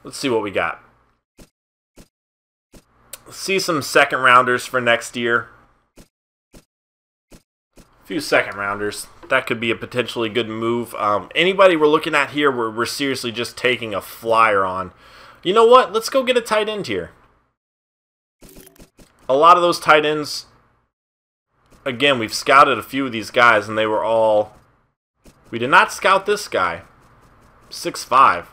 Let's see what we got. Let's see some second rounders for next year. A few second rounders. That could be a potentially good move. Anybody we're looking at here, we're seriously just taking a flyer on. You know what? Let's go get a tight end here. A lot of those tight ends, again, we've scouted a few of these guys, and they were all... We did not scout this guy. 6'5".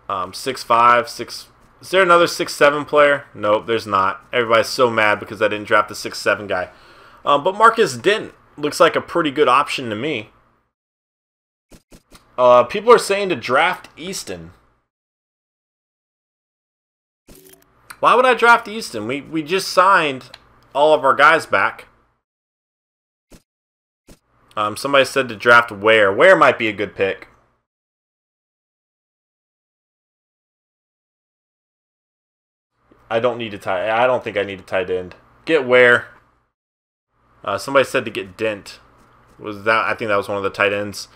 6'5", 6... Is there another 6'7" player? Nope, there's not. Everybody's so mad because I didn't draft the 6'7" guy. But Marcus Dent looks like a pretty good option to me. People are saying to draft Easton. Why would I draft Easton? We just signed all of our guys back. Somebody said to draft Ware. Ware might be a good pick. I don't think I need a tight end. Get Ware. Somebody said to get Dent. I think that was one of the tight ends.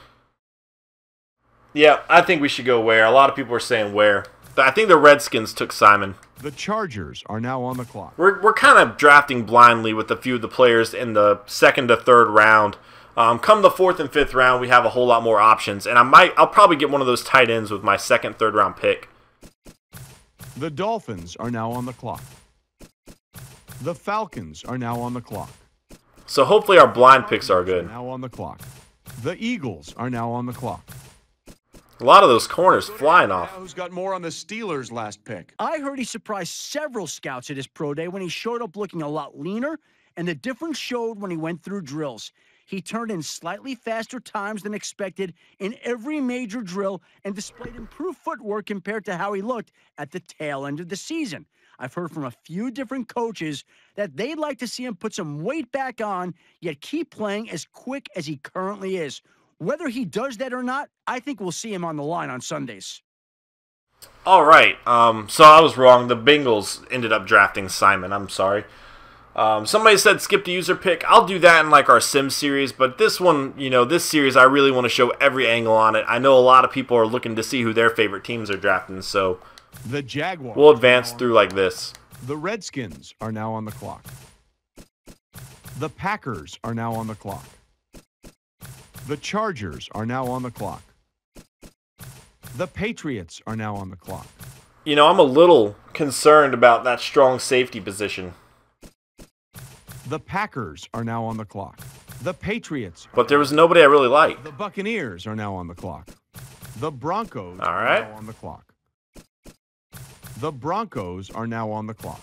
Yeah, I think we should go Ware. A lot of people are saying Ware. I think the Redskins took Simon. The Chargers are now on the clock. We're kind of drafting blindly with a few of the players in the second to third round. Come the fourth and fifth round, we have a whole lot more options, and I'll probably get one of those tight ends with my second, third round pick. The Dolphins are now on the clock. The Falcons are now on the clock. So hopefully our blind picks are good. Now on the clock. The Eagles are now on the clock. A lot of those corners flying off. Who's got more on the Steelers' last pick? I heard he surprised several scouts at his pro day when he showed up looking a lot leaner, and the difference showed when he went through drills. He turned in slightly faster times than expected in every major drill and displayed improved footwork compared to how he looked at the tail end of the season. I've heard from a few different coaches that they'd like to see him put some weight back on, yet keep playing as quick as he currently is. Whether he does that or not, I think we'll see him on the line on Sundays. All right. So I was wrong. The Bengals ended up drafting Simon. I'm sorry. Somebody said skip the user pick. I'll do that in like our sim series, but this one, this series, I really want to show every angle on it. I know a lot of people are looking to see who their favorite teams are drafting, so the Jaguars we'll advance through like this. The Redskins are now on the clock. The Packers are now on the clock. The Chargers are now on the clock. The Patriots are now on the clock. I'm a little concerned about that strong safety position. The Packers are now on the clock. The Patriots. But there was nobody I really liked. The Buccaneers are now on the clock. The Broncos All right. are now on the clock. The Broncos are now on the clock.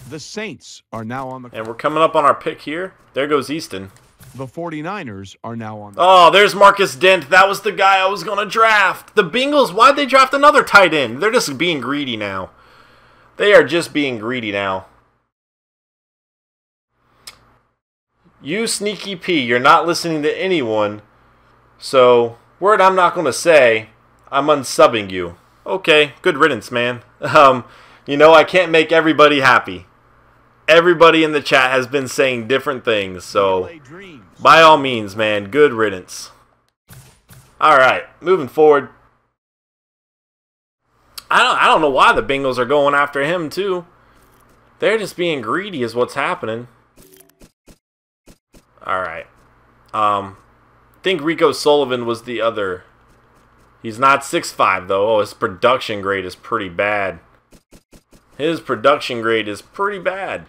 The Saints are now on the clock. And we're coming up on our pick here. There goes Easton. The 49ers are now on the clock. Oh, there's Marcus Dent. That was the guy I was going to draft. The Bengals, why'd they draft another tight end? They're just being greedy now. They are just being greedy now. You Sneaky P, you're not listening to anyone. So, word I'm not going to say, I'm unsubbing you. Okay, good riddance, man. I can't make everybody happy. Everybody in the chat has been saying different things, so by all means, man, good riddance. Alright, moving forward. I don't know why the Bengals are going after him, too. They're just being greedy is what's happening. Alright. I think Rico Sullivan was the other. He's not 6'5", though. Oh, his production grade is pretty bad. His production grade is pretty bad.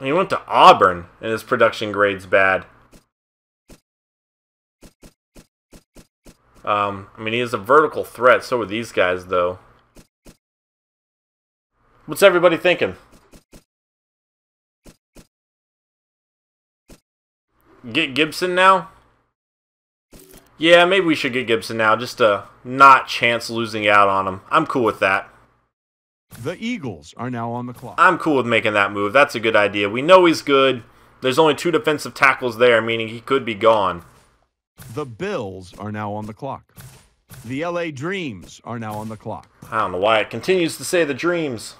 He went to Auburn, and his production grade's bad. He is a vertical threat. So are these guys, though. What's everybody thinking? Get Gibson now? Yeah, maybe we should get Gibson now, just to not chance losing out on him. I'm cool with that. The Eagles are now on the clock. I'm cool with making that move. That's a good idea. We know he's good. There's only 2 defensive tackles there, meaning he could be gone. The Bills are now on the clock. The LA Dreams are now on the clock. I don't know why it continues to say the Dreams.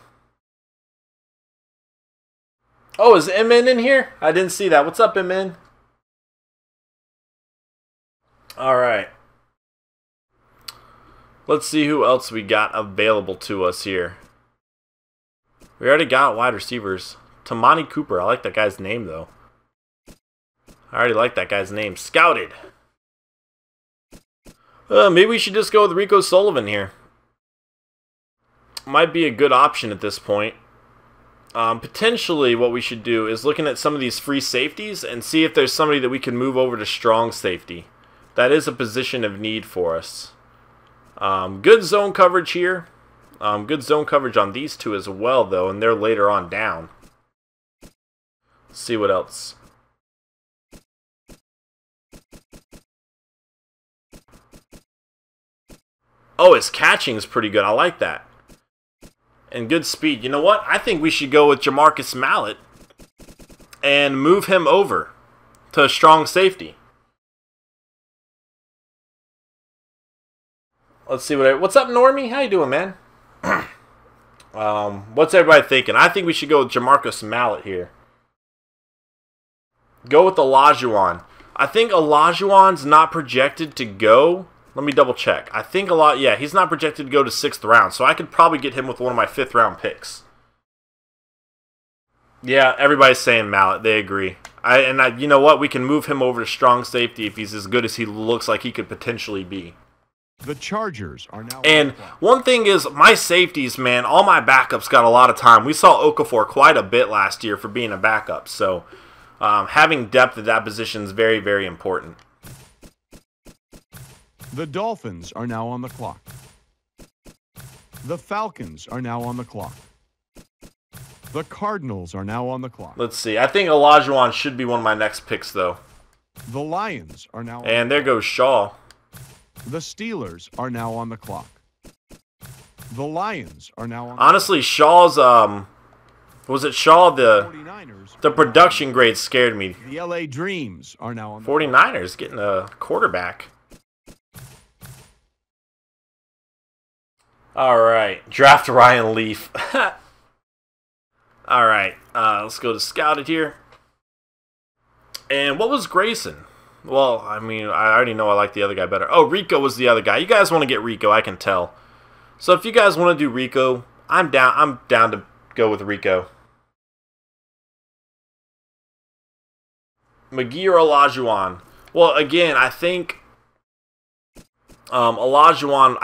Oh, is MN in here? I didn't see that. What's up, MN? All right. Let's see who else we got available to us here. We already got wide receivers. Tamani Cooper. I like that guy's name, though. I already like that guy's name. Scouted. Maybe we should just go with Rico Sullivan here. Might be a good option at this point. Potentially what we should do is looking at some of these free safeties and see if there's somebody that we can move over to strong safety. That is a position of need for us. Good zone coverage here. Good zone coverage on these two as well, though, and they're later on down. Let's see what else. Oh, his catching is pretty good. I like that. And good speed. You know what? I think we should go with Jamarcus Mallett and move him over to a strong safety. Let's see what's up, Normie? How you doing, man? What's everybody thinking? I think we should go with Jamarcus Mallett here. Go with Olajuwon. I think Olajuwon's not projected to go. Let me double check. I think yeah, he's not projected to go to 6th round, so I could probably get him with one of my 5th round picks. Yeah, everybody's saying Mallett. They agree. You know what? We can move him over to strong safety if he's as good as he looks like he could potentially be. The Chargers are now. And one thing is, my safeties, man, all my backups got a lot of time. We saw Okafor quite a bit last year for being a backup, so having depth at that position is very, very important. The Dolphins are now on the clock. The Falcons are now on the clock. The Cardinals are now on the clock. Let's see. I think Olajuwon should be one of my next picks, though. The Lions are now on And there goes Shaw. The Steelers are now on the clock. The Lions are now on Honestly, Shaw's, was it Shaw? The production grade scared me. The LA Dreams are now on the 49ers getting a quarterback. All right, draft Ryan Leaf. All right, let's go to Scouted here. And what was Grayson? Well, I mean, I already know I like the other guy better. Oh, Rico was the other guy. You guys want to get Rico, I can tell. So if you guys want to do Rico, I'm down to go with Rico. McGee or Olajuwon? Well, again, I think Olajuwon,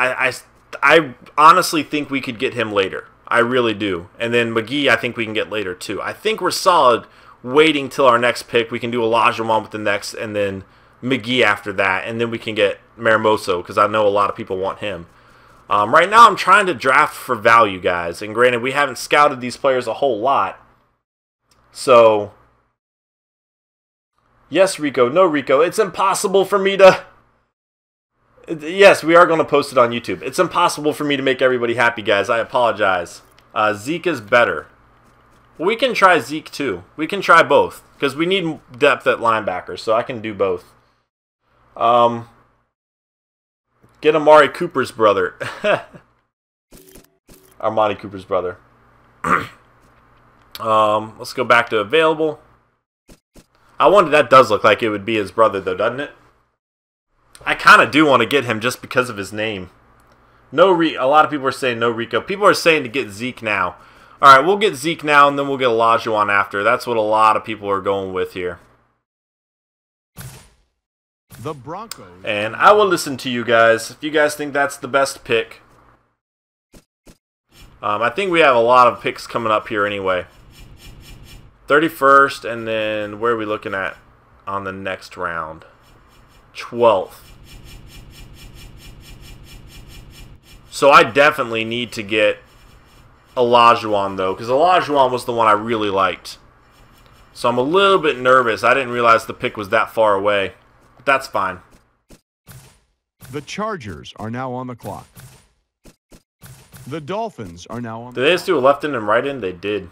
I honestly think we could get him later. I really do. And then McGee, I think we can get later too. I think we're solid waiting till our next pick. We can do Olajuwon with the next, and then McGee after that, and then we can get Maramoso, because I know a lot of people want him. Right now, I'm trying to draft for value, guys. And granted, we haven't scouted these players a whole lot. So, yes, Rico. No, Rico. It's impossible for me to... Yes, we are going to post it on YouTube. It's impossible for me to make everybody happy, guys. I apologize. Zeke is better. We can try Zeke, too. We can try both, because we need depth at linebacker, so I can do both. Get Amari Cooper's brother. Armani Cooper's brother. Let's go back to available. I wonder, that does look like it would be his brother, though, doesn't it? I kind of do want to get him just because of his name. A lot of people are saying no Rico. People are saying to get Zeke now. All right, we'll get Zeke now, and then we'll get Olajuwon after. That's what a lot of people are going with here. The Broncos. And I will listen to you guys. If you guys think that's the best pick. I think we have a lot of picks coming up here anyway. 31st, and then where are we looking at on the next round? 12th. So I definitely need to get Olajuwon, though, because Olajuwon was the one I really liked. So I'm a little bit nervous. I didn't realize the pick was that far away. But that's fine. The Chargers are now on the clock. The Dolphins are now on the clock. Did they just do a left end and right end? They did.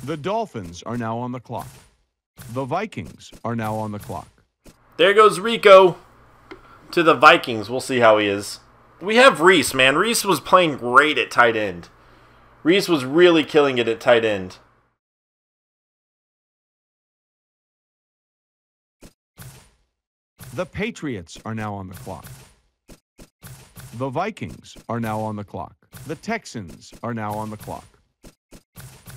The Dolphins are now on the clock. The Vikings are now on the clock. There goes Rico to the Vikings. We'll see how he is. We have Reese, man. Reese was playing great at tight end. Reese was really killing it at tight end. The Patriots are now on the clock. The Vikings are now on the clock. The Texans are now on the clock.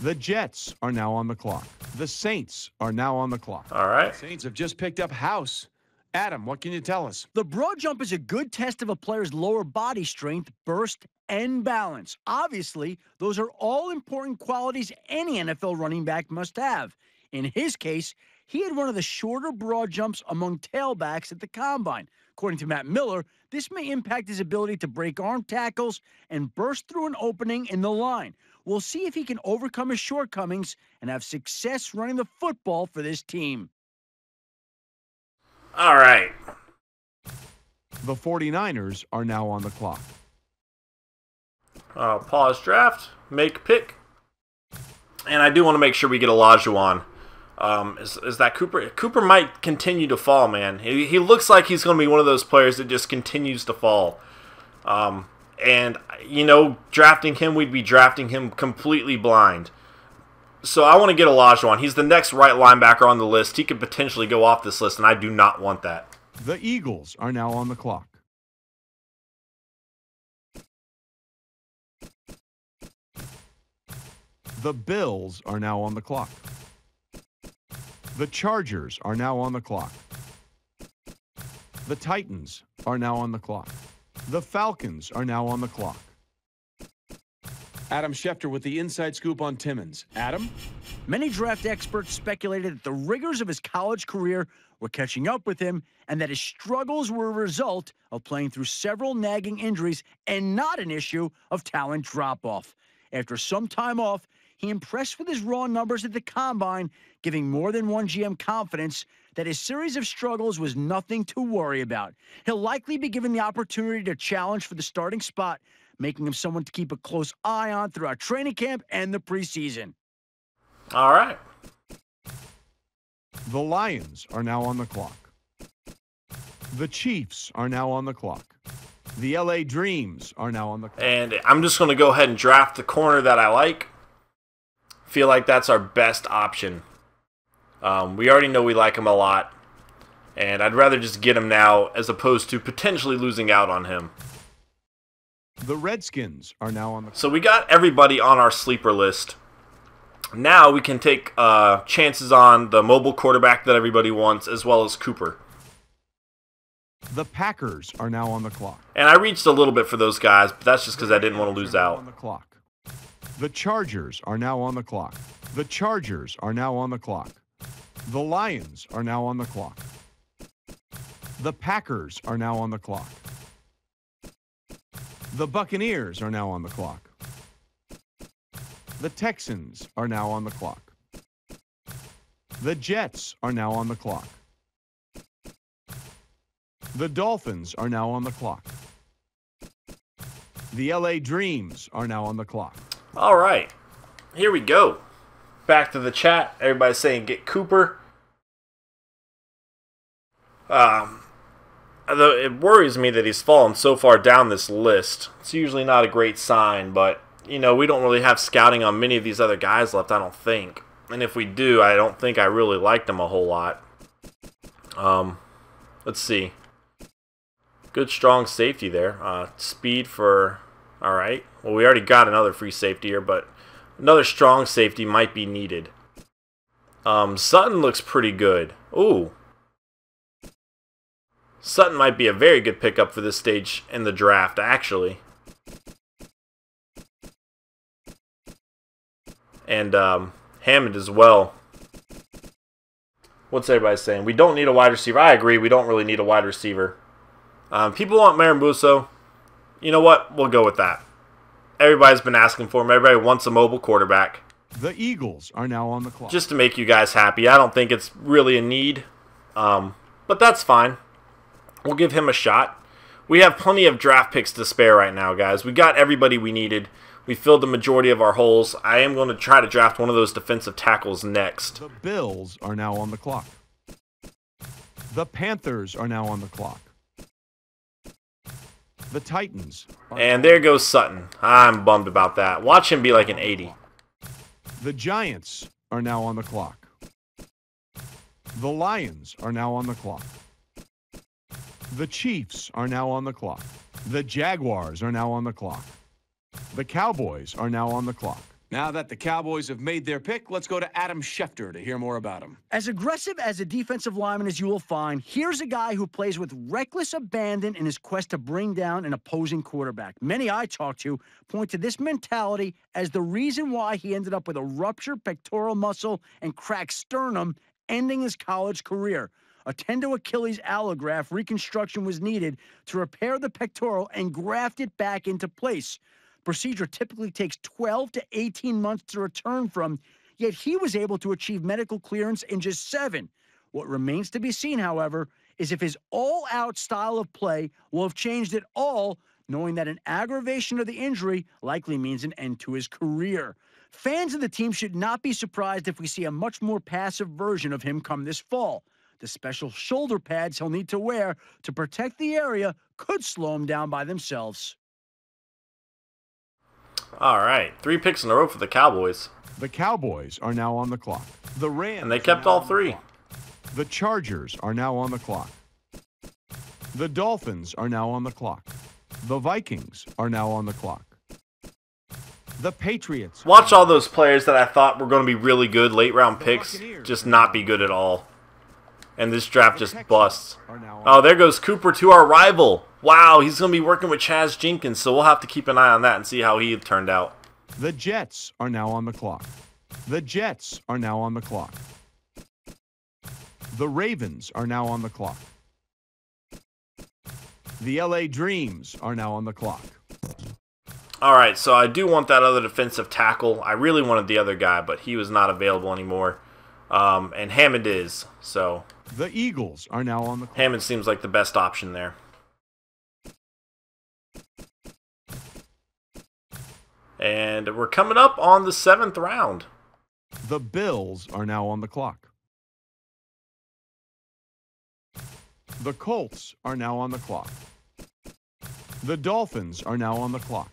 The Jets are now on the clock. The Saints are now on the clock. All right. Saints have just picked up House. Adam, what can you tell us? The broad jump is a good test of a player's lower body strength, burst, and balance. Obviously, those are all important qualities any NFL running back must have. In his case, he had one of the shorter broad jumps among tailbacks at the Combine. According to Matt Miller, this may impact his ability to break arm tackles and burst through an opening in the line. We'll see if he can overcome his shortcomings and have success running the football for this team. All right. The 49ers are now on the clock. Pause draft, make pick. And I do want to make sure we get Olajuwon. Is that Cooper? Cooper might continue to fall, man. He looks like he's going to be one of those players that just continues to fall. And, you know, drafting him, we'd be drafting him completely blind. So I want to get Olajuwon. He's the next right linebacker on the list. He could potentially go off this list, and I do not want that. The Eagles are now on the clock. The Bills are now on the clock. The Chargers are now on the clock. The Titans are now on the clock. The Falcons are now on the clock. Adam Schefter with the inside scoop on Timmons. Adam? Many draft experts speculated that the rigors of his college career were catching up with him and that his struggles were a result of playing through several nagging injuries and not an issue of talent drop-off. After some time off, he impressed with his raw numbers at the Combine, giving more than one GM confidence that his series of struggles was nothing to worry about. He'll likely be given the opportunity to challenge for the starting spot, making him someone to keep a close eye on throughout training camp and the preseason. All right. The Lions are now on the clock. The Chiefs are now on the clock. The LA Dreams are now on the clock. And I'm just going to go ahead and draft the corner that I like. Feel like that's our best option. We already know we like him a lot. And I'd rather just get him now as opposed to potentially losing out on him. The Redskins are now on the clock. So we got everybody on our sleeper list. Now we can take chances on the mobile quarterback that everybody wants, as well as Cooper. The Packers are now on the clock. And I reached a little bit for those guys, but that's just because I didn't want to lose out. On the clock. The Chargers are now on the clock. The Chargers are now on the clock. The Lions are now on the clock. The Packers are now on the clock. The Buccaneers are now on the clock. The Texans are now on the clock. The Jets are now on the clock. The Dolphins are now on the clock. The LA Dreams are now on the clock. All right, here we go. Back to the chat. Everybody's saying get Cooper. Although it worries me that he's fallen so far down this list. It's usually not a great sign, but, you know, we don't really have scouting on many of these other guys left, I don't think. And if we do, I don't think I really like them a whole lot. Let's see. Good, strong safety there. Speed for... All right. Well, we already got another free safety here, but another strong safety might be needed. Sutton looks pretty good. Ooh. Sutton might be a very good pickup for this stage in the draft, actually. And Hammond as well. What's everybody saying? We don't need a wide receiver. I agree. We don't really need a wide receiver. People want Marambuso. You know what? We'll go with that. Everybody's been asking for him. Everybody wants a mobile quarterback. The Eagles are now on the clock. Just to make you guys happy. I don't think it's really a need. But that's fine. We'll give him a shot. We have plenty of draft picks to spare right now, guys. We got everybody we needed. We filled the majority of our holes. I am going to try to draft one of those defensive tackles next. The Bills are now on the clock. The Panthers are now on the clock. The Titans. And there goes Sutton. I'm bummed about that. Watch him be like an 80. The Giants are now on the clock. The Lions are now on the clock. The Chiefs are now on the clock. The Jaguars are now on the clock. The Cowboys are now on the clock. Now that the Cowboys have made their pick, let's go to Adam Schefter to hear more about him. As aggressive as a defensive lineman as you will find, here's a guy who plays with reckless abandon in his quest to bring down an opposing quarterback. Many I talk to point to this mentality as the reason why he ended up with a ruptured pectoral muscle and cracked sternum, ending his college career. A tendo Achilles allograft reconstruction was needed to repair the pectoral and graft it back into place. Procedure typically takes 12 to 18 months to return from, yet he was able to achieve medical clearance in just 7. What remains to be seen, however, is if his all-out style of play will have changed at all, knowing that an aggravation of the injury likely means an end to his career. Fans of the team should not be surprised if we see a much more passive version of him come this fall. The special shoulder pads he'll need to wear to protect the area could slow him down by themselves. All right, 3 picks in a row for the Cowboys. The Cowboys are now on the clock. The Rams And they kept all 3. The Chargers are now on the clock. The Dolphins are now on the clock. The Vikings are now on the clock. The Patriots. Watch all those players that I thought were going to be really good late round picks just not be good at all. And this draft just busts. Oh, there goes Cooper to our rival. Wow, he's going to be working with Chaz Jenkins, so we'll have to keep an eye on that and see how he turned out. The Jets are now on the clock. The Jets are now on the clock. The Ravens are now on the clock. The LA Dreams are now on the clock. All right, so I do want that other defensive tackle. I really wanted the other guy, but he was not available anymore. And Hammond is, so... The Eagles are now on the clock. Hammond seems like the best option there. And we're coming up on the 7th round. The Bills are now on the clock. The Colts are now on the clock. The Dolphins are now on the clock.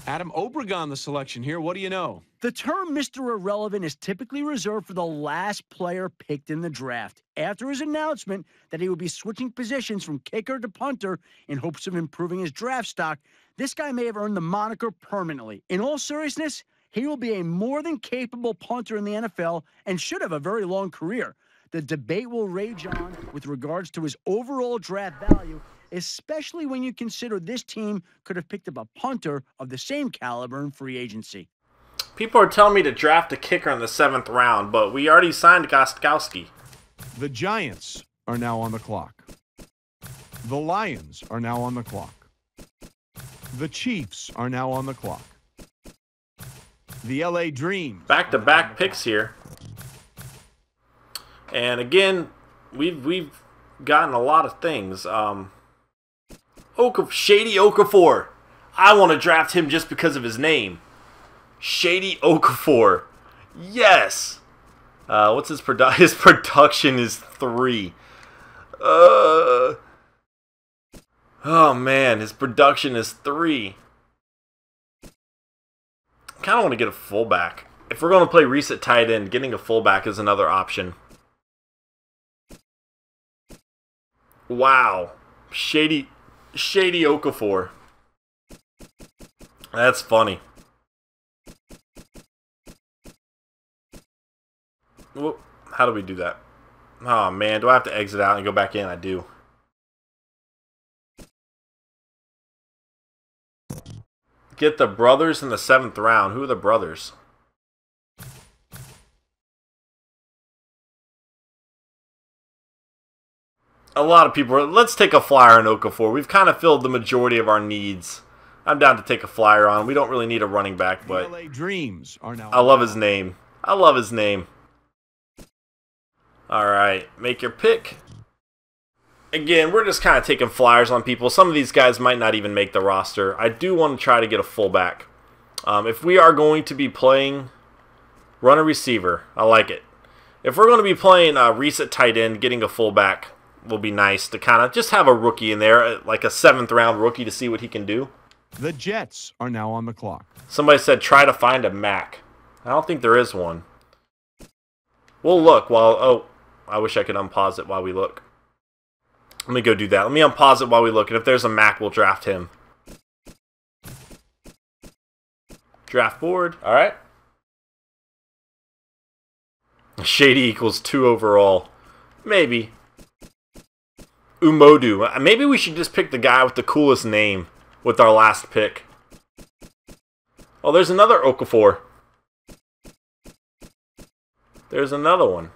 Adam Obregon, the selection here. What do you know? The term Mr. Irrelevant is typically reserved for the last player picked in the draft. After his announcement that he would be switching positions from kicker to punter in hopes of improving his draft stock, this guy may have earned the moniker permanently. In all seriousness, he will be a more than capable punter in the NFL and should have a very long career. The debate will rage on with regards to his overall draft value, especially when you consider this team could have picked up a punter of the same caliber in free agency. People are telling me to draft a kicker in the 7th round, but we already signed Gostkowski. The Giants are now on the clock. The Lions are now on the clock. The Chiefs are now on the clock. The LA Dreams. Back-to-back picks here. And again, we've gotten a lot of things. Shady Okafor. I want to draft him just because of his name. Shady Okafor. Yes. What's his production? His production is 3. Oh man, his production is 3. Kind of want to get a fullback. If we're going to play reset tight end, getting a fullback is another option. Wow. Shady Okafor. That's funny. Whoop. How do we do that? Oh man, do I have to exit out and go back in? I do. Get the brothers in the 7th round. Who are the brothers? A lot of people are, let's take a flyer on Okafor. We've kind of filled the majority of our needs. I'm down to take a flyer on. We don't really need a running back, but LA Dreams are now. I love his name. I love his name. All right, make your pick. Again, we're just kind of taking flyers on people. Some of these guys might not even make the roster. I do want to try to get a fullback. If we are going to be playing run a receiver, I like it. If we're going to be playing reset tight end, getting a fullback will be nice to kind of just have a rookie in there, like a 7th round rookie to see what he can do. The Jets are now on the clock. Somebody said try to find a Mac. I don't think there is one. We'll look while... Oh, I wish I could unpause it while we look. Let me go do that. Let me unpause it while we look. And if there's a Mac, we'll draft him. Draft board. All right. Shady equals 2 overall. Maybe. Umodu. Maybe we should just pick the guy with the coolest name with our last pick. Oh, there's another Okafor. There's another one.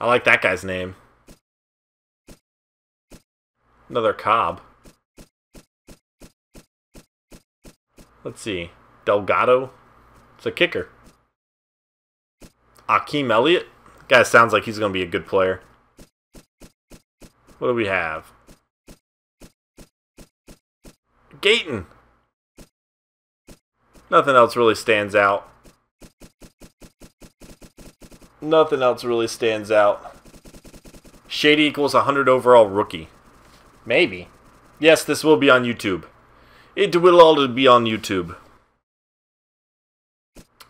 I like that guy's name. Another Cobb. Let's see. Delgado. It's a kicker. Akeem Elliott. Guy sounds like he's going to be a good player. What do we have? Gayton. Nothing else really stands out. Nothing else really stands out. Shady equals 100 overall rookie. Maybe. Yes, this will be on YouTube. It will all be on YouTube.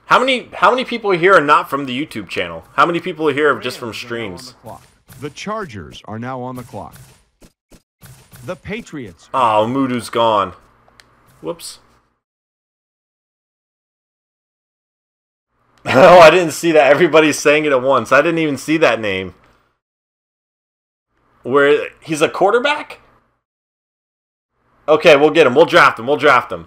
How many people here are not from the YouTube channel? How many people are here are just from streams? The Chargers are now on the clock. The Patriots. Oh, Mudu's gone. Whoops. Oh, I didn't see that. Everybody's saying it at once. I didn't even see that name. Where he's a quarterback? Okay, we'll get him. We'll draft him. We'll draft him.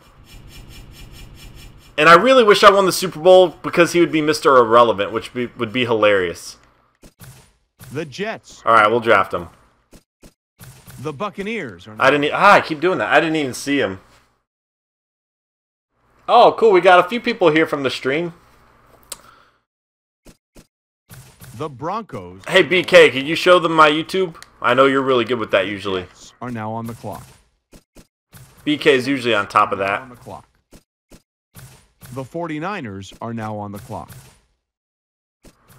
And I really wish I won the Super Bowl because he would be Mr. Irrelevant, which would be hilarious. The Jets. All right, we'll draft him. The Buccaneers are now I keep doing that. I didn't even see him. Oh, cool. We got a few people here from the stream. The Broncos. Hey, BK, can you show them my YouTube? I know you're really good with that usually. Are now on the clock. BK is usually on top of that. On the clock. The 49ers are now on the clock.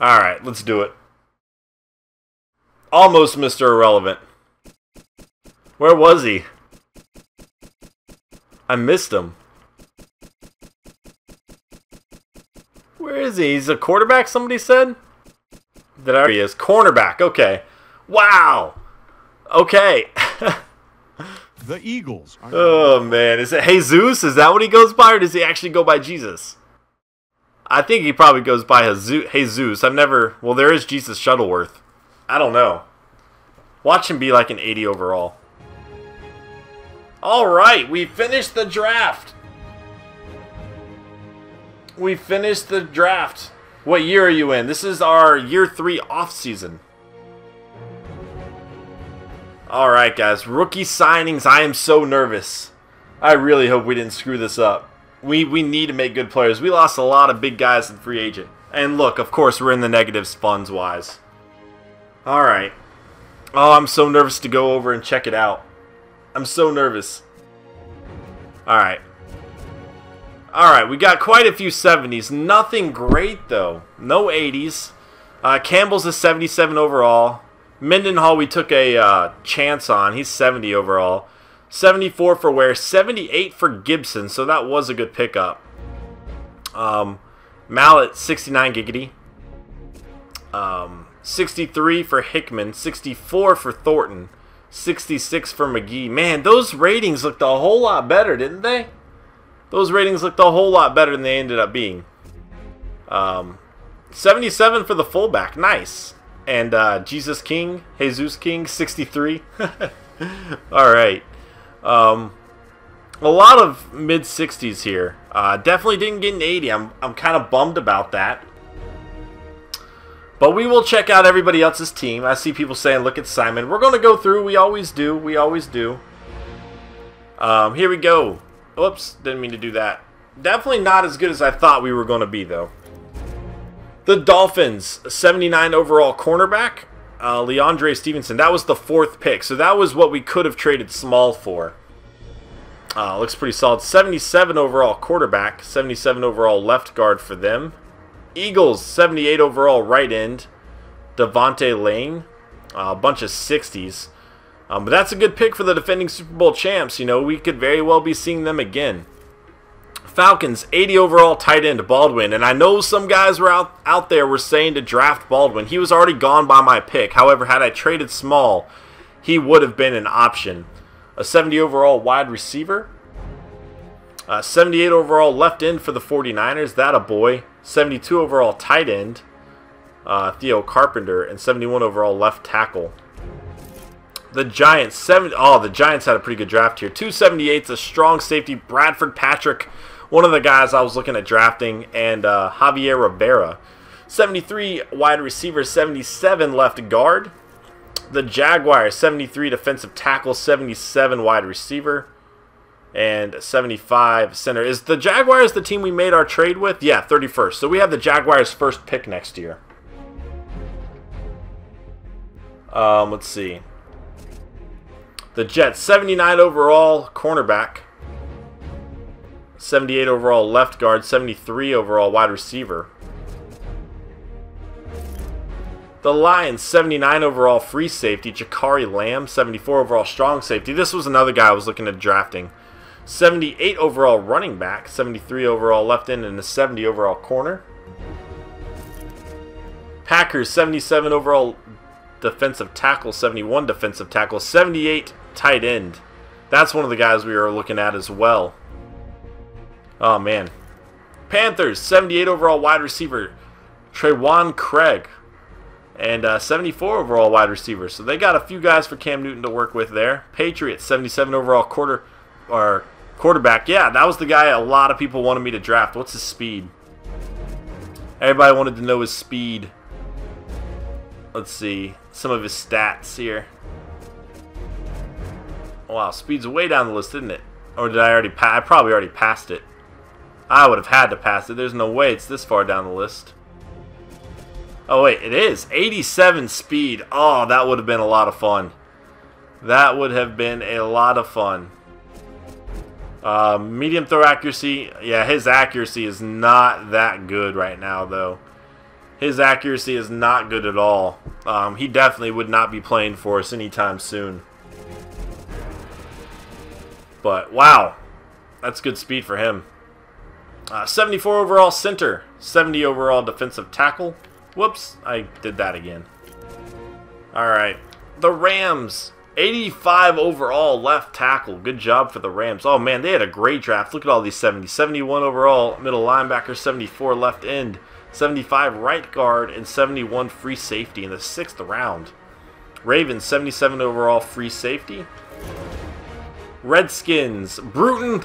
All right, let's do it. Almost Mr. Irrelevant. Where was he? I missed him. Where is he? He's a quarterback, somebody said? There he is. Cornerback. Okay. Wow. Okay. The Eagles are Oh, man. Is it Jesus? Is that what he goes by, or does he actually go by Jesus? I think he probably goes by Jesus. I've never... Well, there is Jesus Shuttleworth. I don't know. Watch him be like an 80 overall. All right. We finished the draft. We finished the draft. What year are you in? This is our year 3 offseason. Alright guys, rookie signings. I am so nervous. I really hope we didn't screw this up. We need to make good players. We lost a lot of big guys in free agent. And look, of course, we're in the negatives funds-wise. Alright. Oh, I'm so nervous to go over and check it out. I'm so nervous. Alright. Alright, we got quite a few 70s. Nothing great, though. No 80s. Campbell's a 77 overall. Mendenhall we took a chance on. He's 70 overall. 74 for Ware. 78 for Gibson, so that was a good pickup. Mallet, 69 giggity. 63 for Hickman. 64 for Thornton. 66 for McGee. Man, those ratings looked a whole lot better, didn't they? Those ratings looked a whole lot better than they ended up being. 77 for the fullback. Nice. And Jesus King, 63. Alright. A lot of mid-60s here. Definitely didn't get an 80. I'm kind of bummed about that. But we will check out everybody else's team. I see people saying, look at Simon. We're going to go through. We always do. We always do. Here we go. Oops, didn't mean to do that. Definitely not as good as I thought we were going to be, though. The Dolphins, 79 overall cornerback, Leandre Stevenson. That was the 4th pick, so that was what we could have traded Small for. Looks pretty solid. 77 overall quarterback, 77 overall left guard for them. Eagles, 78 overall right end, Devontae Lane, a bunch of 60s. But that's a good pick for the defending Super Bowl champs. You know, we could very well be seeing them again. Falcons, 80 overall tight end Baldwin. And I know some guys were out there were saying to draft Baldwin. He was already gone by my pick. However, had I traded small, he would have been an option. A 70 overall wide receiver. 78 overall left end for the 49ers. That a boy. 72 overall tight end. Theo Carpenter. And 71 overall left tackle. The Giants, the Giants had a pretty good draft here. 278's a strong safety, Bradford Patrick, one of the guys I was looking at drafting, and Javier Rivera. 73 wide receiver, 77 left guard. The Jaguars, 73 defensive tackle, 77 wide receiver, and 75 center. Is the Jaguars the team we made our trade with? Yeah, 31st. So we have the Jaguars' first pick next year. Let's see. The Jets, 79 overall cornerback, 78 overall left guard, 73 overall wide receiver. The Lions, 79 overall free safety, Jakari Lamb, 74 overall strong safety. This was another guy I was looking at drafting. 78 overall running back, 73 overall left end, and a 70 overall corner. Packers, 77 overall defensive tackle, 71 defensive tackle, 78 tight end. That's one of the guys we were looking at as well. Oh man. Panthers, 78 overall wide receiver, Trayvon Craig, and 74 overall wide receiver. So they got a few guys for Cam Newton to work with there. Patriots, 77 overall quarterback. Yeah, that was the guy a lot of people wanted me to draft. What's his speed? Everybody wanted to know his speed. Let's see some of his stats here. Wow, speed's way down the list, isn't it? Or did I already pass? I probably already passed it. I would have had to pass it. There's no way it's this far down the list. Oh wait, it is. 87 speed. Oh, that would have been a lot of fun. That would have been a lot of fun. Medium throw accuracy. Yeah, his accuracy is not that good right now, though. His accuracy is not good at all. He definitely would not be playing for us anytime soon. But, wow. That's good speed for him. 74 overall center. 70 overall defensive tackle. Whoops, I did that again. Alright. The Rams. 85 overall left tackle. Good job for the Rams. Oh, man, they had a great draft. Look at all these 70. 71 overall middle linebacker. 74 left end. 75 right guard. And 71 free safety in the 6th round. Ravens, 77 overall free safety. Redskins, Bruton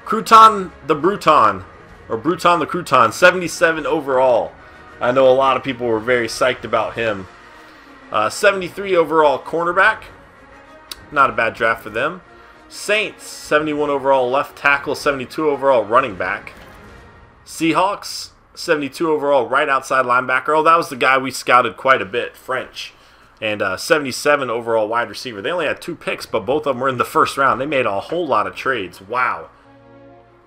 Crouton the Bruton, or Bruton the Crouton, 77 overall. I know a lot of people were very psyched about him. 73 overall cornerback. Not a bad draft for them. Saints, 71 overall left tackle, 72 overall running back. Seahawks, 72 overall right outside linebacker. Oh, that was the guy we scouted quite a bit, French. And 77 overall wide receiver. They only had 2 picks, but both of them were in the 1st round. They made a whole lot of trades. Wow.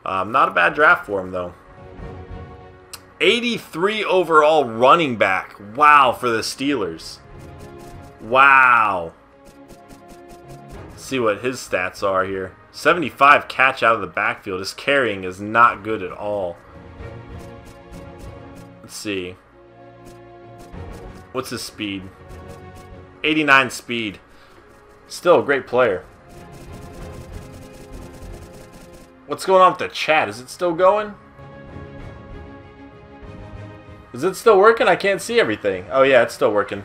Not a bad draft for him, though. 83 overall running back. Wow, for the Steelers. Wow. Let's see what his stats are here. 75 catch out of the backfield. His carrying is not good at all. Let's see. What's his speed? 89 speed. Still a great player. What's going on with the chat? Is it still going? Is it still working? I can't see everything. Oh yeah, it's still working.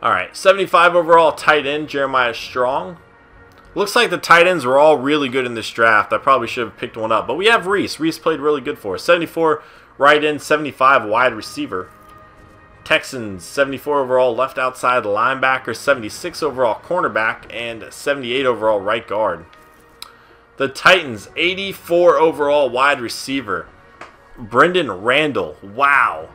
Alright, 75 overall tight end, Jeremiah Strong. Looks like the tight ends were all really good in this draft. I probably should have picked one up. But we have Reese. Reese played really good for us. 74 right end, 75 wide receiver. Texans, 74 overall left outside linebacker, 76 overall cornerback, and 78 overall right guard. The Titans, 84 overall wide receiver, Brendan Randall. Wow.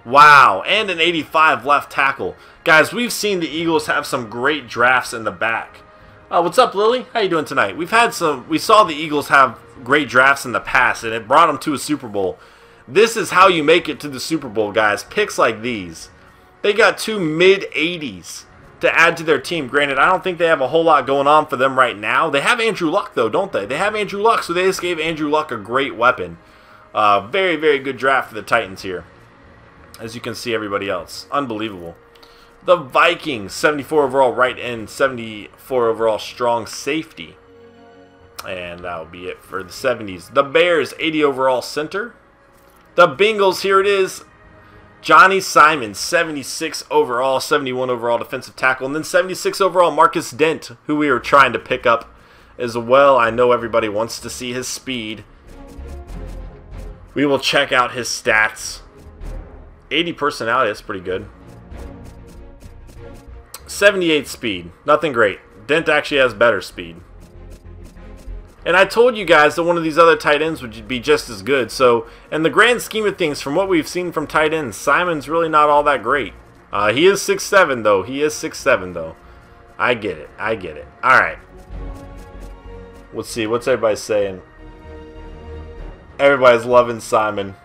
Wow. And an 85 left tackle. Guys, we've seen the Eagles have some great drafts in the back. What's up, Lily? How you doing tonight? We saw the Eagles have great drafts in the past, and it brought them to a Super Bowl. This is how you make it to the Super Bowl, guys. Picks like these. They got 2 mid-80s. to add to their team. Granted, I don't think they have a whole lot going on for them right now. They have Andrew Luck, though, don't they? They have Andrew Luck, so they just gave Andrew Luck a great weapon. Very, very good draft for the Titans here. As you can see, everybody else. Unbelievable. The Vikings, 74 overall right end, 74 overall strong safety. And that'll be it for the 70s. The Bears, 80 overall center. The Bengals, here it is. Johnny Simon, 76 overall, 71 overall defensive tackle. And then 76 overall Marcus Dent, who we were trying to pick up as well. I know everybody wants to see his speed. We will check out his stats. 80 personality, that's pretty good. 78 speed, nothing great. Dent actually has better speed. And I told you guys that one of these other tight ends would be just as good. So, in the grand scheme of things, from what we've seen from tight ends, Simon's really not all that great. He is 6'7", though. He is 6'7", though. I get it. I get it. All right. Let's see. What's everybody saying? Everybody's loving Simon.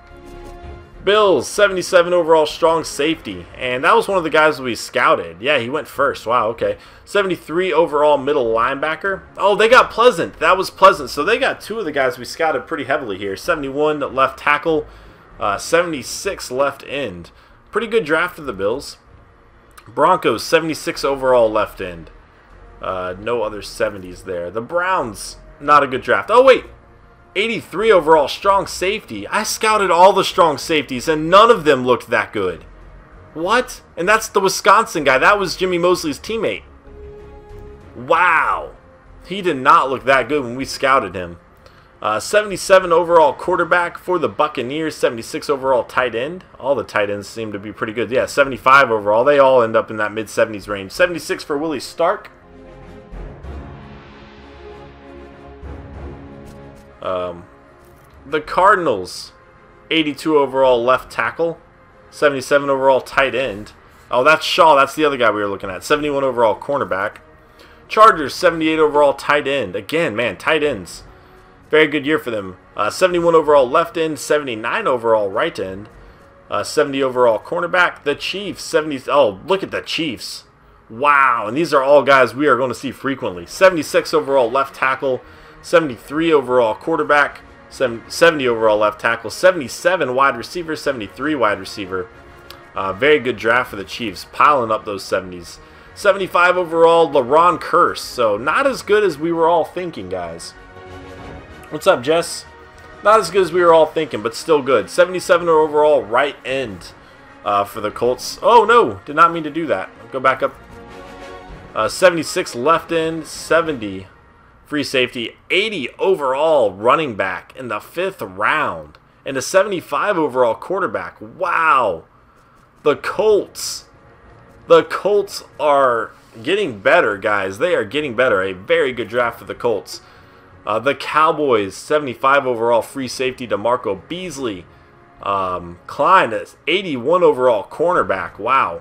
Bills, 77 overall strong safety. And that was one of the guys we scouted. Yeah, he went first. Wow, okay. 73 overall middle linebacker. Oh, they got Pleasant. That was Pleasant. So they got two of the guys we scouted pretty heavily here. 71 left tackle, 76 left end. Pretty good draft for the Bills. Broncos, 76 overall left end. No other 70s there. The Browns, not a good draft. Oh, wait. 83 overall strong safety. I scouted all the strong safeties and none of them looked that good. What? And that's the Wisconsin guy. That was Jimmy Mosley's teammate. Wow. He did not look that good when we scouted him. 77 overall quarterback for the Buccaneers. 76 overall tight end. All the tight ends seem to be pretty good. Yeah, 75 overall. They all end up in that mid-70s range. 76 for Willie Stark. The Cardinals, 82 overall left tackle, 77 overall tight end. Oh, that's Shaw. That's the other guy we were looking at. 71 overall cornerback. Chargers, 78 overall tight end. Again, man, tight ends. Very good year for them. 71 overall left end, 79 overall right end, 70 overall cornerback. The Chiefs, 70. Oh, look at the Chiefs. Wow, and these are all guys we are going to see frequently. 76 overall left tackle, 73 overall quarterback, 70 overall left tackle, 77 wide receiver, 73 wide receiver. Very good draft for the Chiefs, piling up those 70s. 75 overall, LaRon Curse. So not as good as we were all thinking, guys. What's up, Jess? Not as good as we were all thinking, but still good. 77 overall right end for the Colts. Oh, no, did not mean to do that. Go back up. 76 left end, 70 free safety, 80 overall running back in the 5th round, and a 75 overall quarterback. Wow. The Colts. The Colts are getting better, guys. They are getting better. A very good draft for the Colts. The Cowboys, 75 overall free safety, DeMarco Beasley. Klein, 81 overall cornerback. Wow.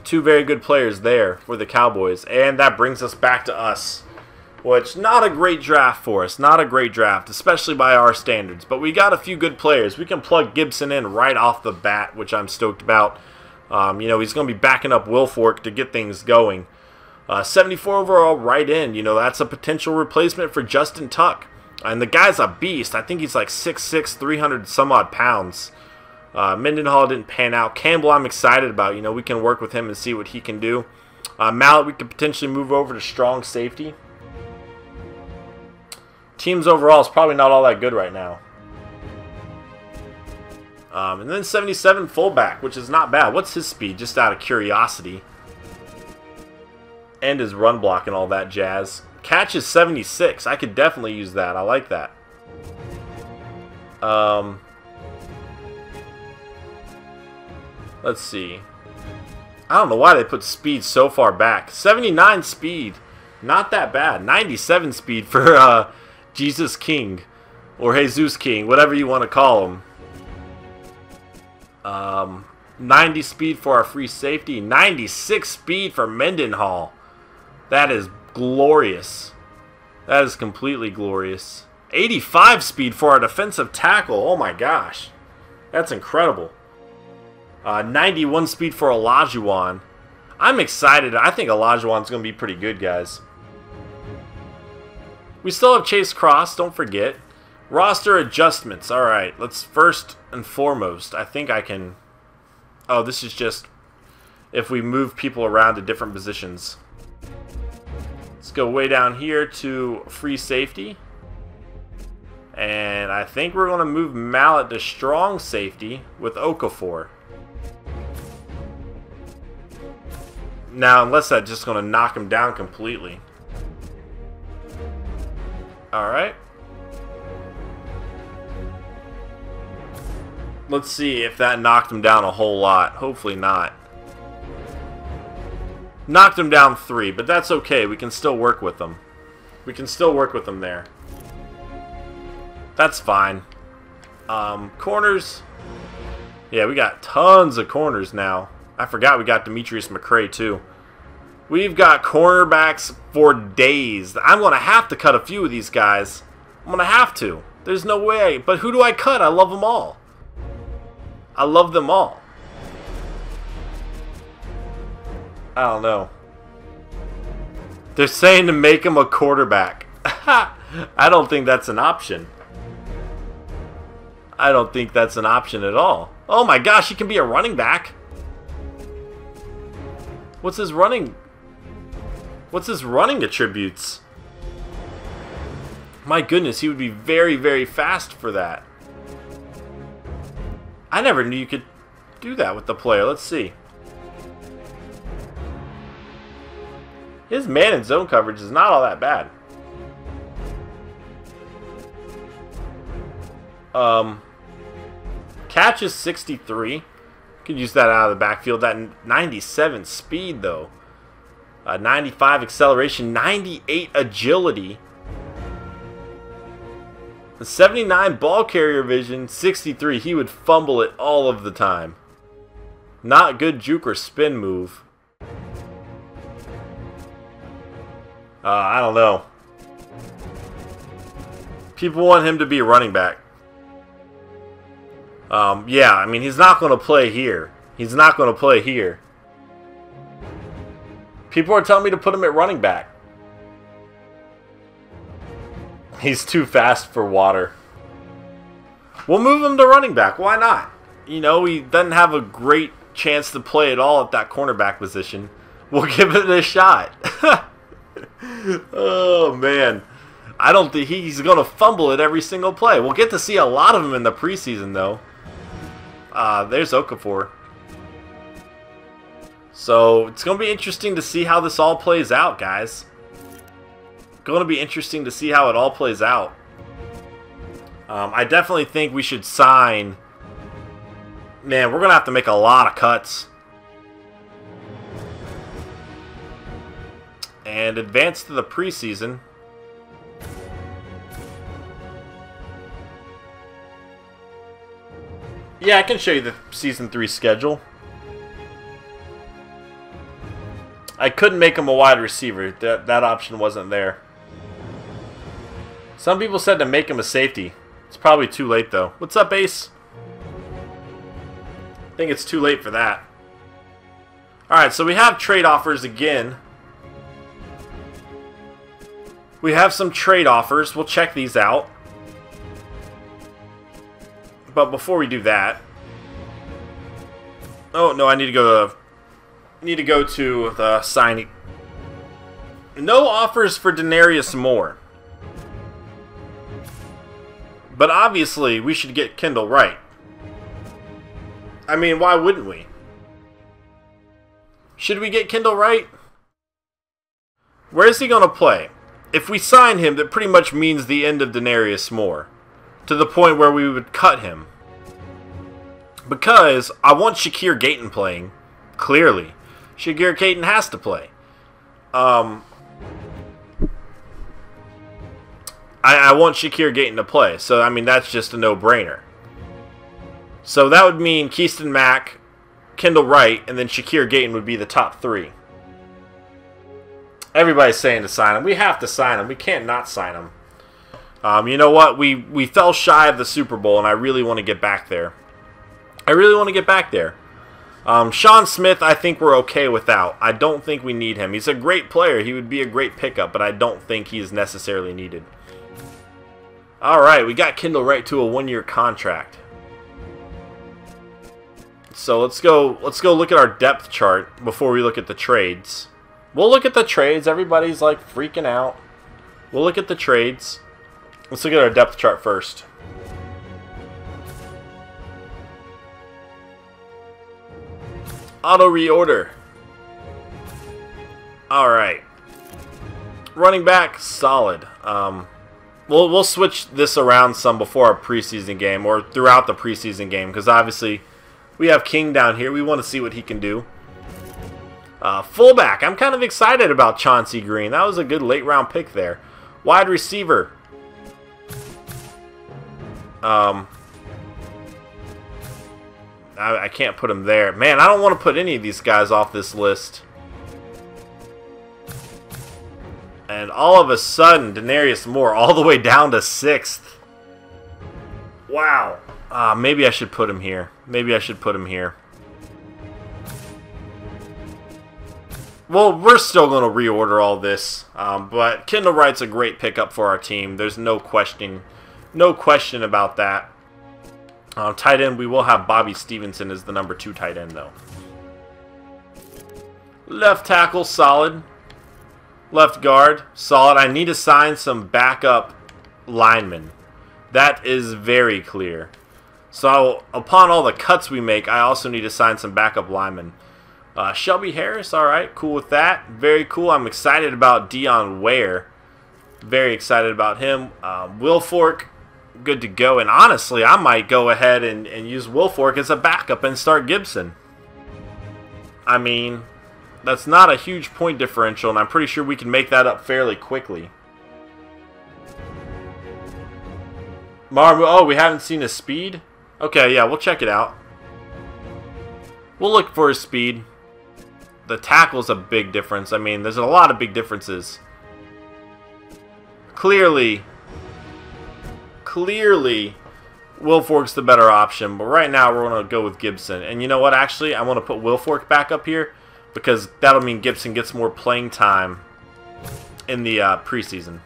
Two very good players there for the Cowboys. And that brings us back to us. Which, not a great draft for us. Not a great draft, especially by our standards. But we got a few good players. We can plug Gibson in right off the bat, which I'm stoked about. You know, he's going to be backing up Wilfork to get things going. 74 overall right end. You know, that's a potential replacement for Justin Tuck. And the guy's a beast. I think he's like 6'6", 300 some odd pounds. Mendenhall didn't pan out. Campbell I'm excited about. You know, we can work with him and see what he can do. Mallet we could potentially move over to strong safety. Teams overall is probably not all that good right now. And then 77 fullback, which is not bad. What's his speed? Just out of curiosity. And his run block and all that jazz. Catch is 76. I could definitely use that. I like that. Let's see. I don't know why they put speed so far back. 79 speed. Not that bad. 97 speed for Jesus King. Or Jesus King. Whatever you want to call him. 90 speed for our free safety. 96 speed for Mendenhall. That is glorious. That is completely glorious. 85 speed for our defensive tackle. Oh my gosh. That's incredible. 91 speed for Olajuwon. I'm excited. I think Olajuwon's going to be pretty good, guys. We still have Chase Cross, don't forget. Roster adjustments. Alright, let's first and foremost, I think I can... Oh, this is just if we move people around to different positions. Let's go way down here to free safety. And I think we're going to move Mallet to strong safety with Okafor. Now, unless that's just going to knock him down completely. Alright. Let's see if that knocked him down a whole lot. Hopefully not. Knocked him down 3, but that's okay. We can still work with them. We can still work with them there. That's fine. Corners. Yeah, we got tons of corners now. I forgot we got Demetrius McCray too. We've got cornerbacks for days. I'm going to have to cut a few of these guys. I'm going to have to. There's no way. But who do I cut? I love them all. I love them all. I don't know. They're saying to make him a quarterback. I don't think that's an option. I don't think that's an option at all. Oh my gosh, he can be a running back. What's his running attributes? My goodness, he would be very, very fast for that. I never knew you could do that with the player. Let's see. His man and zone coverage is not all that bad. Catch is 63. Could use that out of the backfield. That 97 speed though. 95 acceleration, 98 agility. 79 ball carrier vision, 63. He would fumble it all of the time. Not good juke or spin move. I don't know. People want him to be a running back. Yeah, I mean, he's not going to play here. He's not going to play here. People are telling me to put him at running back. He's too fast for water. We'll move him to running back. Why not? You know, he doesn't have a great chance to play at all at that cornerback position. We'll give it a shot. Oh, man. I don't think he's going to fumble it every single play. We'll get to see a lot of him in the preseason, though. There's Okafor. So, it's going to be interesting to see how this all plays out, guys. Going to be interesting to see how it all plays out. I definitely think we should sign... Man, we're going to have to make a lot of cuts. And advance to the preseason. Yeah, I can show you the Season 3 schedule. I couldn't make him a wide receiver. That option wasn't there. Some people said to make him a safety. It's probably too late, though. What's up, Ace? I think it's too late for that. Alright, so we have trade offers again. We have some trade offers. We'll check these out. But before we do that... Oh, no, I need to go to the signing. No offers for Denarius Moore. But obviously, we should get Kendall Wright. I mean, why wouldn't we? Should we get Kendall Wright? Where is he going to play? If we sign him, that pretty much means the end of Denarius Moore. To the point where we would cut him. Because I want Shakir Gayton playing. Clearly. Shakir Gayton has to play. I want Shakir Gayton to play. So, I mean, that's just a no-brainer. So, that would mean Keaston Mack, Kendall Wright, and then Shakir Gayton would be the top 3. Everybody's saying to sign him. We have to sign him. We can't not sign him. You know what? We fell shy of the Super Bowl, and I really want to get back there. I really want to get back there. Sean Smith, I think we're okay without. I don't think we need him. He's a great player. He would be a great pickup, but I don't think he is necessarily needed. Alright, we got Kendall Wright to a 1-year contract. So let's go look at our depth chart before we look at the trades. We'll look at the trades. Everybody's like freaking out. We'll look at the trades. Let's look at our depth chart first. Auto reorder. Alright. Running back, solid. We'll switch this around some before our preseason game, or throughout the preseason game, because obviously we have King down here. We want to see what he can do. Fullback, I'm kind of excited about Chauncey Green. That was a good late round pick there. Wide receiver. I can't put him there. Man, I don't want to put any of these guys off this list. And all of a sudden, Denarius Moore all the way down to 6th. Wow. Maybe I should put him here. Maybe I should put him here. Well, we're still going to reorder all this. But Kendall Wright's a great pickup for our team. There's no question about that. Tight end, we will have Bobby Stevenson as the number 2 tight end, though. Left tackle, solid. Left guard, solid. I need to sign some backup linemen. That is very clear. So, upon all the cuts we make, I also need to sign some backup linemen. Shelby Harris, alright, cool with that. Very cool. I'm excited about Dion Ware. Very excited about him. Wilfork, good to go. And honestly, I might go ahead and use Wilfork as a backup and start Gibson. I mean, that's not a huge point differential, and I'm pretty sure we can make that up fairly quickly. Oh, we haven't seen his speed? Okay, yeah, we'll check it out. We'll look for his speed. The tackle's a big difference. I mean, there's a lot of big differences. Clearly, Wilfork's the better option, but right now we're going to go with Gibson. And you know what, actually, I want to put Wilfork back up here because that'll mean Gibson gets more playing time in the preseason.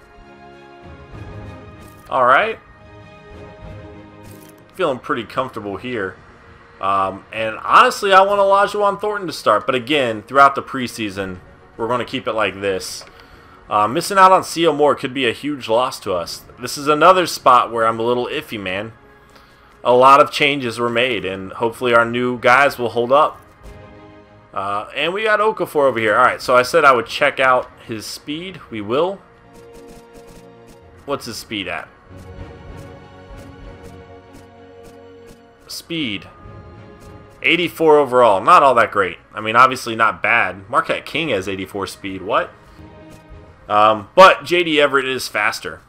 Alright. Feeling pretty comfortable here. And honestly, I want Olajuwon Thornton to start, but again, throughout the preseason, we're going to keep it like this. Missing out on C.O. Moore could be a huge loss to us. This is another spot where I'm a little iffy, man. A lot of changes were made, and hopefully our new guys will hold up. And we got Okafor over here. Alright, so I said I would check out his speed. We will. What's his speed at? Speed. 84 overall. Not all that great. I mean, obviously not bad. Marquette King has 84 speed. What? But J.D. Everett is faster.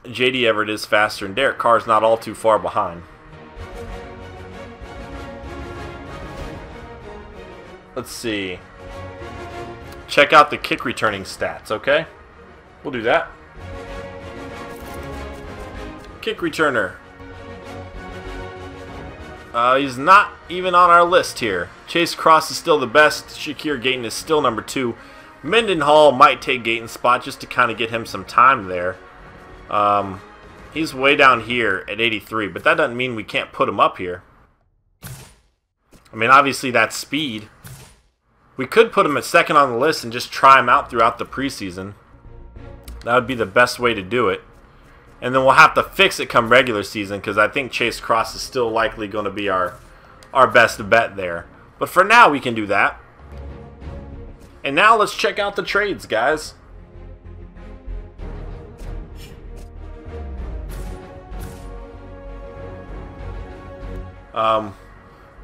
J.D. Everett is faster, and Derek Carr's not all too far behind. Let's see. Check out the kick returning stats, okay? We'll do that. Kick returner. He's not even on our list here. Chase Cross is still the best. Shakir Gayton is still number 2. Mendenhall might take Gayton's spot just to kind of get him some time there. He's way down here at 83, but that doesn't mean we can't put him up here. I mean, obviously that's speed. We could put him at 2nd on the list and just try him out throughout the preseason. That would be the best way to do it. And then we'll have to fix it come regular season because I think Chase Cross is still likely going to be our best bet there. But for now, we can do that. And now let's check out the trades, guys.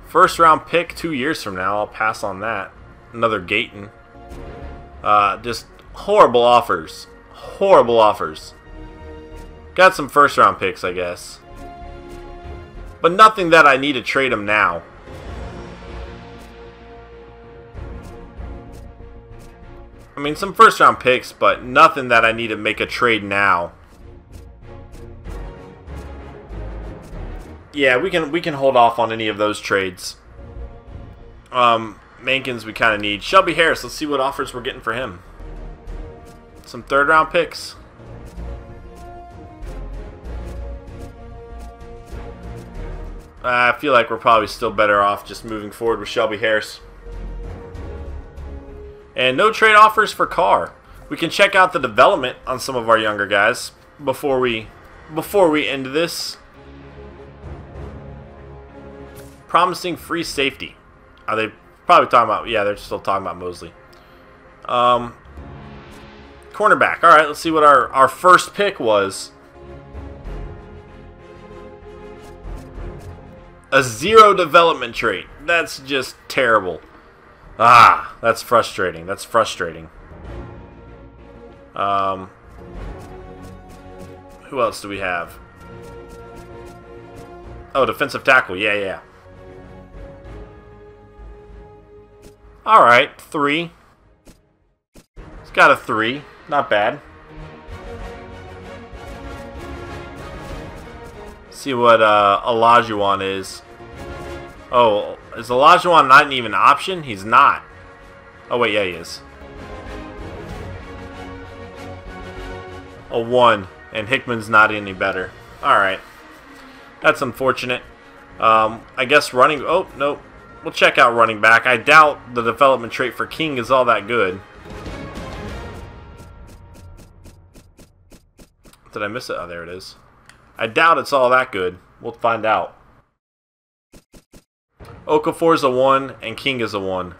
First round pick 2 years from now. I'll pass on that. Another Gayton. Just horrible offers. Horrible offers. Got some first round picks, I guess. But nothing that I need to trade him now. I mean, some first round picks, but nothing that I need to make a trade now. Yeah, we can hold off on any of those trades. Mankins we kind of need. Shelby Harris, let's see what offers we're getting for him. Some third-round picks. I feel like we're probably still better off just moving forward with Shelby Harris. And no trade offers for Carr. We can check out the development on some of our younger guys before we end this. Promising free safety. Are they probably talking about? Yeah, they're still talking about Mosley. Cornerback. All right, let's see what our first pick was. A 0 development trait. That's just terrible. Ah, that's frustrating. That's frustrating. Who else do we have? Oh, defensive tackle. Yeah, yeah. All right, 3. It's got a 3. Not bad. See what Olajuwon is. Oh, is Olajuwon not even an option? He's not. Oh wait, yeah he is. A 1, and Hickman's not any better. Alright. That's unfortunate. I guess running... Oh, no. We'll check out running back. I doubt the development trait for King is all that good. Did I miss it? Oh, there it is. I doubt it's all that good. We'll find out. Okafor's a 1, and King is a 1.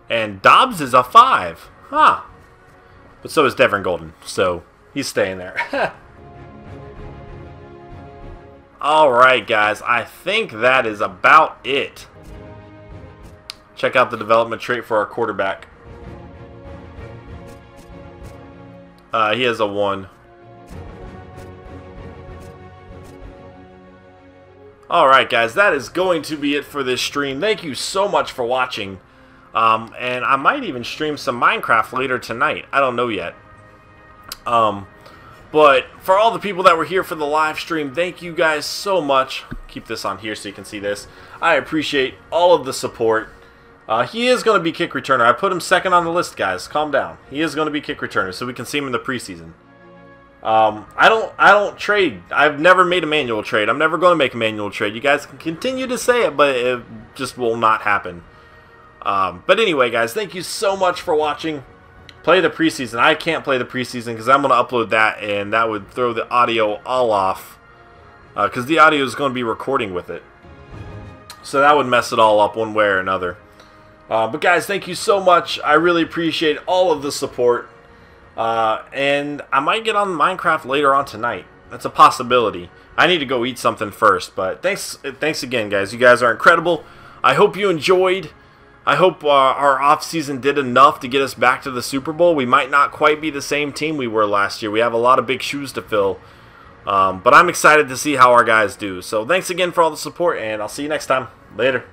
And Dobbs is a 5. Huh. But so is Devin Golden, so he's staying there. Alright, guys. I think that is about it. Check out the development trait for our quarterback. He has a 1. Alright guys, that is going to be it for this stream. Thank you so much for watching. And I might even stream some Minecraft later tonight. I don't know yet. But for all the people that were here for the live stream, thank you guys so much. Keep this on here so you can see this. I appreciate all of the support. He is going to be kick returner. I put him second on the list, guys. Calm down. He is going to be kick returner, so we can see him in the preseason. I don't trade. I've never made a manual trade. I'm never going to make a manual trade. You guys can continue to say it, but it just will not happen. But anyway, guys, thank you so much for watching. Play the preseason. I can't play the preseason because I'm going to upload that, and that would throw the audio all off. Because the audio is going to be recording with it. So that would mess it all up one way or another. But guys, thank you so much. I really appreciate all of the support. And I might get on Minecraft later on tonight. That's a possibility. I need to go eat something first. But thanks again, guys. You guys are incredible. I hope you enjoyed. I hope our offseason did enough to get us back to the Super Bowl. We might not quite be the same team we were last year. We have a lot of big shoes to fill. But I'm excited to see how our guys do. So thanks again for all the support, and I'll see you next time. Later.